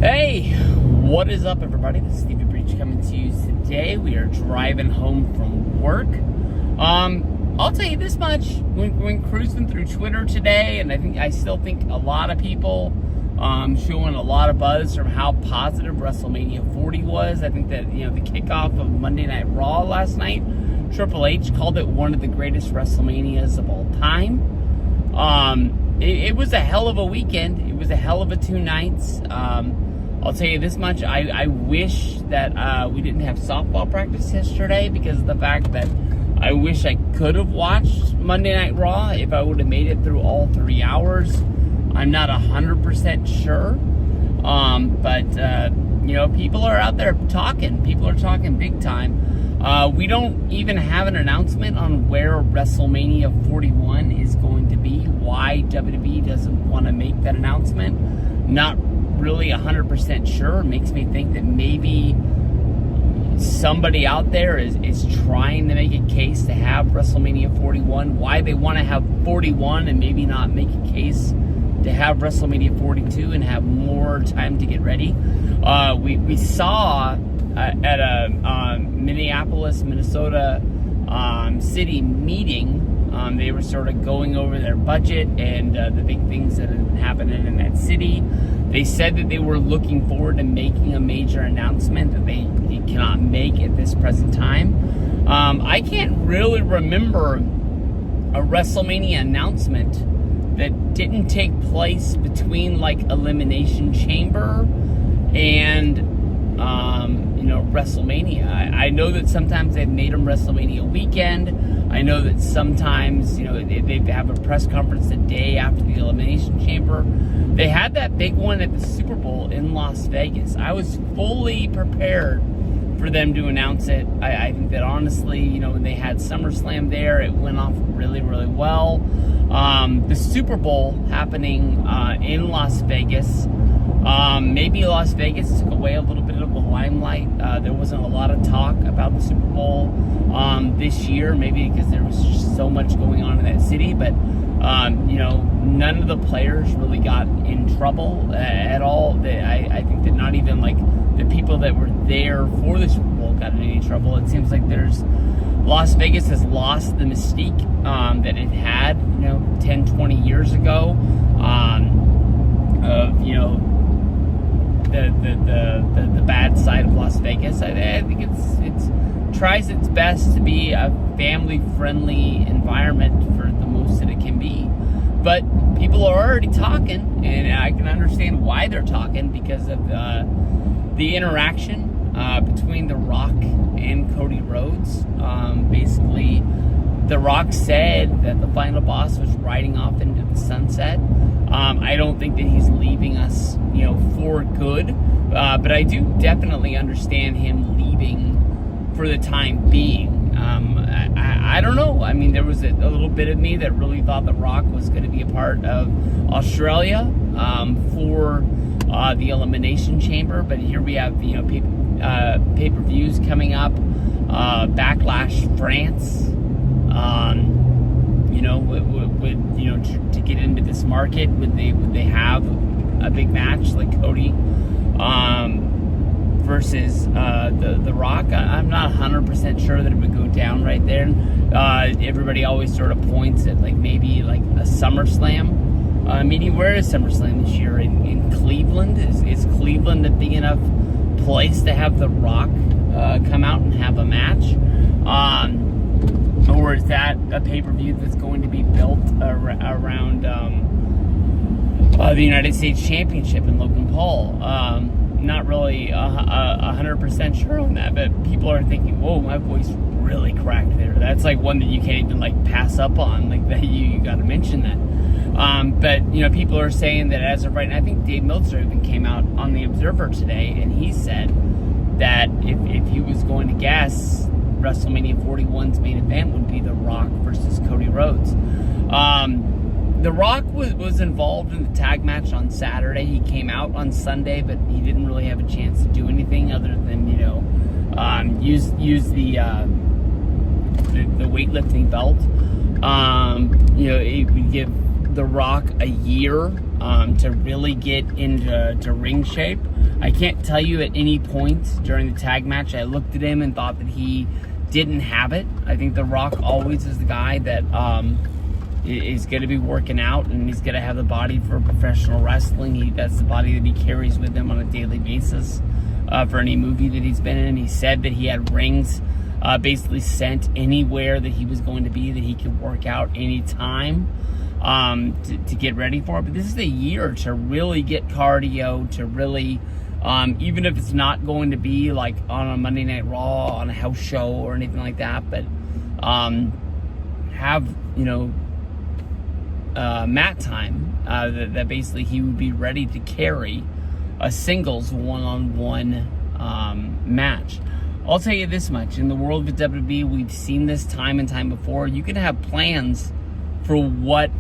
Hey, what is up, everybody? This is Stevie Breach coming to you today. We are driving home from work. I'll tell you this much: when cruising through Twitter today, and I still think a lot of people showing a lot of buzz from how positive WrestleMania 40 was. I think that the kickoff of Monday Night Raw last night, Triple H called it one of the greatest WrestleManias of all time. It was a hell of a weekend. It was a hell of a 2 nights. I'll tell you this much, I wish that we didn't have softball practice yesterday, because of the fact that I wish I could have watched Monday Night Raw if I would have made it through all 3 hours. I'm not 100% sure. But people are out there talking. People are talking big time. We don't even have an announcement on where WrestleMania 41 is going to be. Why WWE doesn't want to make that announcement, not really 100% sure. It makes me think that maybe somebody out there is trying to make a case to have WrestleMania 41. Why they want to have 41 and maybe not make a case to have WrestleMania 42 and have more time to get ready. We saw at a Minneapolis, Minnesota city meeting, they were sort of going over their budget and the big things that had been happening in that city. They said that they were looking forward to making a major announcement that they cannot make at this present time. I can't really remember a WrestleMania announcement that didn't take place between Elimination Chamber and WrestleMania. I know that sometimes they've made them WrestleMania weekend. I know that sometimes they have a press conference the day after the Elimination Chamber. They had that big one at the Super Bowl in Las Vegas. I was fully prepared for them to announce it. I think that honestly, when they had SummerSlam there, it went off really, really well. The Super Bowl happening in Las Vegas. Maybe Las Vegas took away a little bit of the limelight. There wasn't a lot of talk about the Super Bowl this year, maybe because there was just so much going on in that city. But none of the players really got in trouble at all. I think that not even the people that were there for the Super Bowl got in any trouble. It seems like Las Vegas has lost the mystique that it had 10, 20 years ago of the bad side of Las Vegas. I think it's tries its best to be a family-friendly environment for the most that it can be. But people are already talking, and I can understand why they're talking, because of the interaction between The Rock and Cody Rhodes. Basically, The Rock said that the final boss was riding off into the sunset. I don't think that he's leaving us, for good. But I do definitely understand him leaving for the time being. I don't know. I mean, there was a little bit of me that really thought The Rock was going to be a part of Australia for the Elimination Chamber. But here we have, pay-per-views coming up. Backlash France. To get into this market, would they have a big match like Cody versus the Rock? I'm not 100% sure that it would go down right there. Everybody always sort of points at maybe a SummerSlam meeting. Where is SummerSlam this year? In Cleveland? Is Cleveland a big enough place to have The Rock come out and have a match? Or is that a pay-per-view that's going to be built around the United States Championship and Logan Paul? Not really 100% sure on that, but people are thinking, whoa, my voice really cracked there. That's one that you can't even pass up on. That you got to mention that. But people are saying that as of right now, I think Dave Meltzer even came out on The Observer today, and he said that if he was going to guess, WrestleMania 41's main event would be The Rock versus Cody Rhodes. The Rock was involved in the tag match on Saturday. He came out on Sunday, but he didn't really have a chance to do anything other than use the weightlifting belt. It would give The Rock a year to really get into ring shape. I can't tell you at any point during the tag match I looked at him and thought that he didn't have it. I think The Rock always is the guy that is going to be working out, and he's going to have the body for professional wrestling. That's the body that he carries with him on a daily basis for any movie that he's been in. He said that he had rings basically sent anywhere that he was going to be, that he could work out anytime to get ready for it. But this is a year to really get cardio, to really, even if it's not going to be like on a Monday Night Raw, on a house show or anything like that, but have, mat time that basically he would be ready to carry a singles one-on-one match. I'll tell you this much. In the world of WWE, we've seen this time and time before. You can have plans for what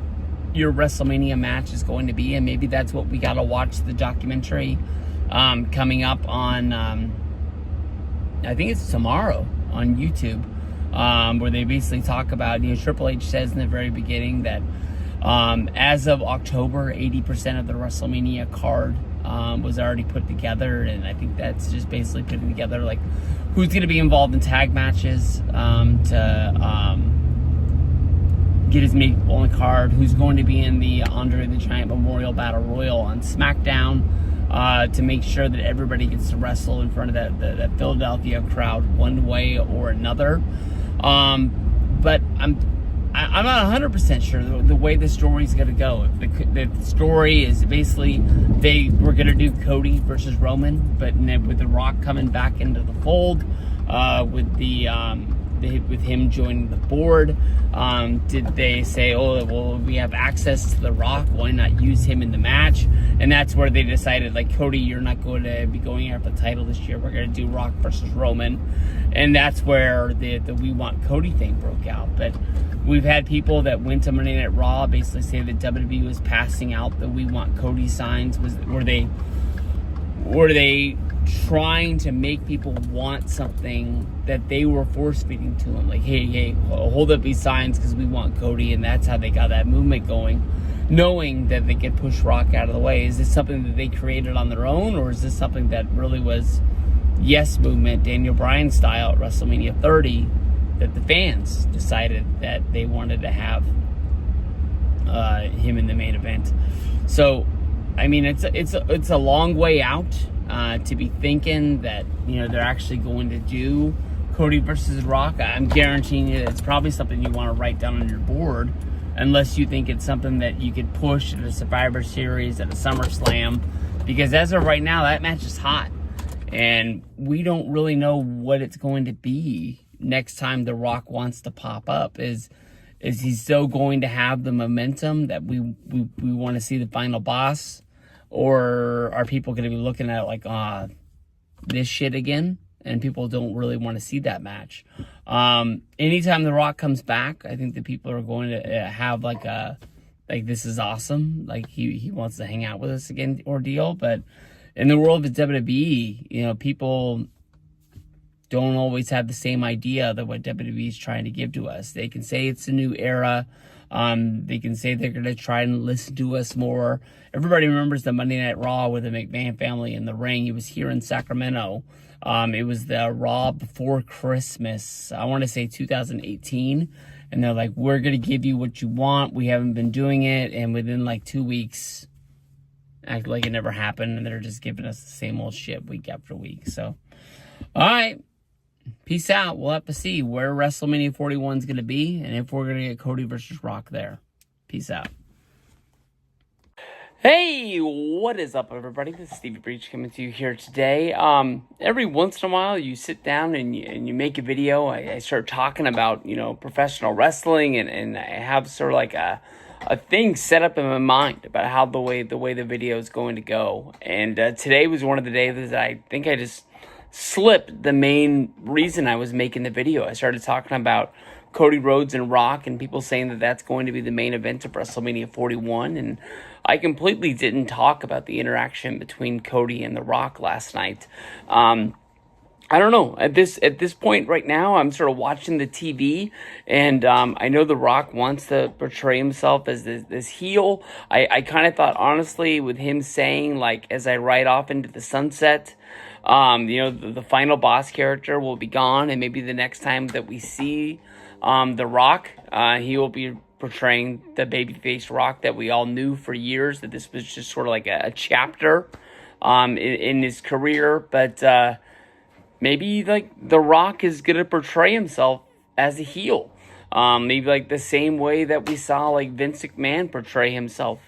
your WrestleMania match is going to be, and maybe that's what we got to watch the documentary coming up on, I think it's tomorrow on YouTube, where they basically talk about, Triple H says in the very beginning that as of October, 80% of the WrestleMania card was already put together, and I think that's just basically putting together like who's going to be involved in tag matches to get his people on the card, who's going to be in the Andre the Giant Memorial Battle Royal on SmackDown, to make sure that everybody gets to wrestle in front of that Philadelphia crowd one way or another. But I'm not 100% sure the way the story is going to go. If the story is basically they were going to do Cody versus Roman, but with The Rock coming back into the fold, with him joining the board, did they say, oh, well, we have access to The Rock, why not use him in the match? And that's where they decided, like, Cody, you're not going to be going after the title this year. We're going to do Rock versus Roman. And that's where the We Want Cody thing broke out. But we've had people that went to Monday Night Raw basically say that WWE was passing out the We Want Cody signs. Were they trying to make people want something that they were force feeding to them? Like, hey, hold up these signs because we want Cody. And that's how they got that movement going, knowing that they could push Rock out of the way. Is this something that they created on their own, or is this something that really was Yes Movement, Daniel Bryan style at WrestleMania 30, that the fans decided that they wanted to have him in the main event? So, I mean, it's a long way out to be thinking that they're actually going to do Cody versus Rock. I'm guaranteeing you that it's probably something you want to write down on your board, unless you think it's something that you could push at a Survivor Series, at a SummerSlam, because as of right now, that match is hot, and we don't really know what it's going to be next time The Rock wants to pop up. Is he still going to have the momentum that we want to see the final boss, or are people going to be looking at it like, this shit again? And people don't really want to see that match. Anytime The Rock comes back, I think that people are going to have like this is awesome, like he wants to hang out with us again ordeal. But in the world of WWE, people don't always have the same idea that what WWE is trying to give to us. They can say it's a new era. They can say they're going to try and listen to us more. Everybody remembers the Monday Night Raw with the McMahon family in the ring. It was here in Sacramento. It was the Raw before Christmas, I want to say 2018. And they're like, we're going to give you what you want. We haven't been doing it. And within like 2 weeks, act like it never happened. And they're just giving us the same old shit week after week. So, all right. Peace out. We'll have to see where WrestleMania 41 is going to be, and if we're going to get Cody versus Rock there. Peace out. Hey, what is up, everybody? This is Stevie Breach coming to you here today. Every once in a while, you sit down and you make a video. I start talking about, professional wrestling, and I have sort of like a thing set up in my mind about how the way the video is going to go. And today was one of the days that I think I just slipped the main reason I was making the video. I started talking about Cody Rhodes and Rock, and people saying that that's going to be the main event of WrestleMania 41, and I completely didn't talk about the interaction between Cody and The Rock last night. I don't know. At this point right now, I'm sort of watching the TV, and I know The Rock wants to portray himself as this heel. I kind of thought, honestly, with him saying, like, as I ride off into the sunset, the final boss character will be gone, and maybe the next time that we see The Rock, he will be portraying the babyface Rock that we all knew for years, that this was just sort of like a chapter in his career, but maybe like The Rock is gonna portray himself as a heel. Maybe like the same way that we saw like Vince McMahon portray himself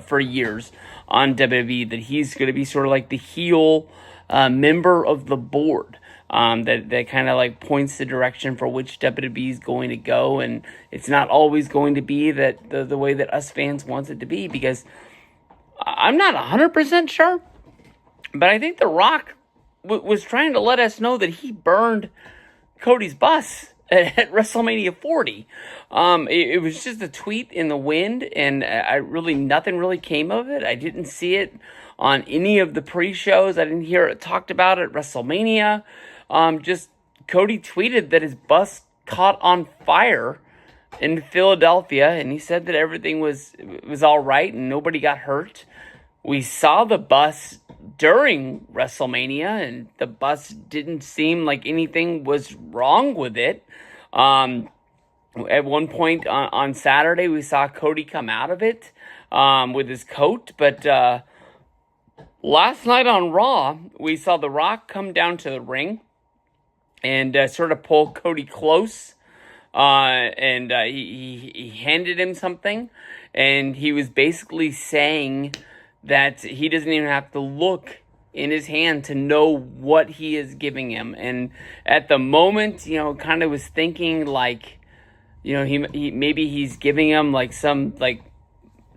for years on WWE, that he's gonna be sort of like the heel member of the board. That kind of like points the direction for which WWE is going to go, and it's not always going to be that the way that us fans want it to be, because I'm not 100% sure, but I think The Rock was trying to let us know that he burned Cody's bus at WrestleMania 40. It was just a tweet in the wind, and nothing really came of it. I didn't see it on any of the pre-shows. I didn't hear it talked about at WrestleMania. Just Cody tweeted that his bus caught on fire in Philadelphia, and he said that everything was all right and nobody got hurt. We saw the bus during WrestleMania, and the bus didn't seem like anything was wrong with it. At one point on Saturday, we saw Cody come out of it with his coat, but last night on Raw, we saw The Rock come down to the ring and sort of pull Cody close, and he handed him something, and he was basically saying that he doesn't even have to look in his hand to know what he is giving him. And at the moment, kind of was thinking like, he maybe he's giving him like some, like,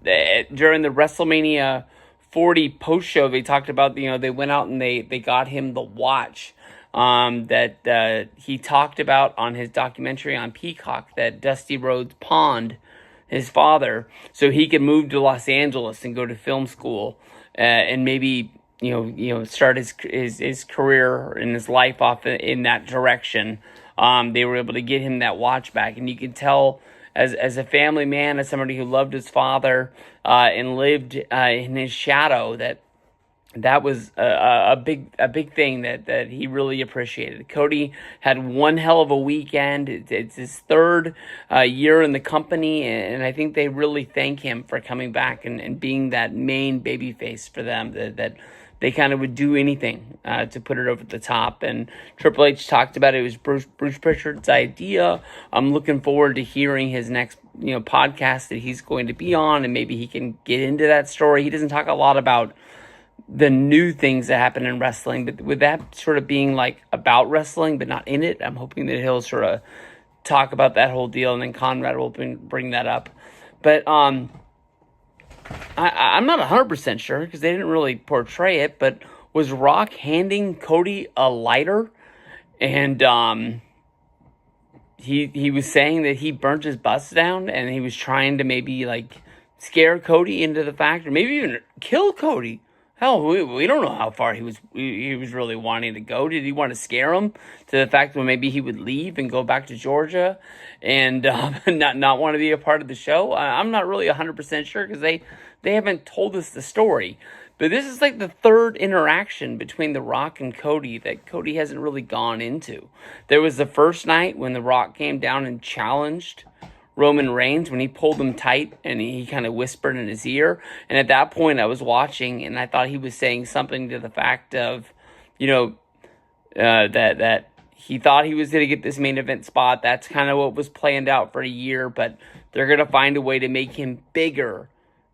during the WrestleMania 40 post show, they talked about, they went out and they got him the watch that he talked about on his documentary on Peacock that Dusty Rhodes pawned his father, so he could move to Los Angeles and go to film school, and maybe start his career and his life off in that direction. They were able to get him that watch back, and you could tell as a family man, as somebody who loved his father and lived in his shadow, that was a big thing that he really appreciated. Cody had one hell of a weekend. It's his third year in the company, and I think they really thank him for coming back and being that main babyface for them, that they kind of would do anything to put it over the top. And Triple H talked about it. It was Bruce Pritchard's idea. I'm looking forward to hearing his next podcast that he's going to be on, and maybe he can get into that story. He doesn't talk a lot about the new things that happen in wrestling, but with that sort of being like about wrestling but not in it, I'm hoping that he'll sort of talk about that whole deal, and then Conrad will bring that up. But I'm not 100% sure, because they didn't really portray it, but was Rock handing Cody a lighter, and he was saying that he burnt his bus down, and he was trying to maybe like scare Cody into the fact, or maybe even kill Cody. Hell, we don't know how far he was really wanting to go. Did he want to scare him to the fact that maybe he would leave and go back to Georgia and not want to be a part of the show? I'm not really 100% sure, because they haven't told us the story. But this is like the third interaction between The Rock and Cody that Cody hasn't really gone into. There was the first night when The Rock came down and challenged Roman Reigns, when he pulled him tight and he kind of whispered in his ear. And at that point, I was watching, and I thought he was saying something to the fact of, that he thought he was going to get this main event spot. That's kind of what was planned out for a year, but they're going to find a way to make him bigger,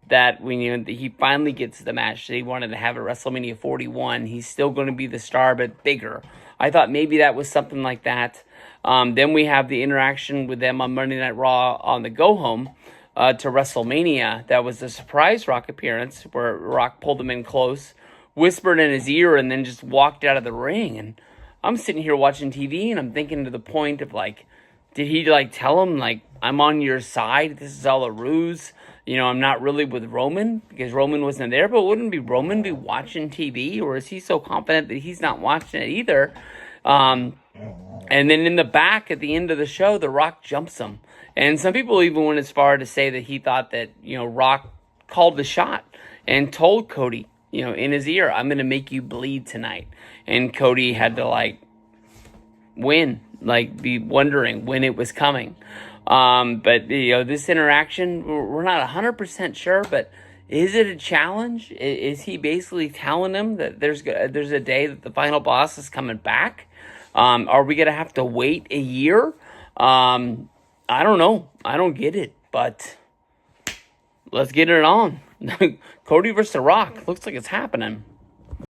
that when he finally gets the match that he wanted to have at WrestleMania 41, he's still going to be the star, but bigger. I thought maybe that was something like that. Then we have the interaction with them on Monday Night Raw on the go-home to WrestleMania. That was a surprise Rock appearance where Rock pulled him in close, whispered in his ear, and then just walked out of the ring. And I'm sitting here watching TV, and I'm thinking to the point of, like, did he, like, tell him, like, I'm on your side, this is all a ruse? I'm not really with Roman, because Roman wasn't there, but wouldn't Roman be watching TV? Or is he so confident that he's not watching it either? And then in the back at the end of the show, The Rock jumps him. And some people even went as far to say that he thought that, Rock called the shot and told Cody, in his ear, I'm going to make you bleed tonight. And Cody had to, be wondering when it was coming. But, this interaction, we're not 100% sure, but is it a challenge? Is he basically telling him that there's a day that the final boss is coming back? Are we going to have to wait a year? I don't know. I don't get it, but let's get it on. Cody versus The Rock. Looks like it's happening.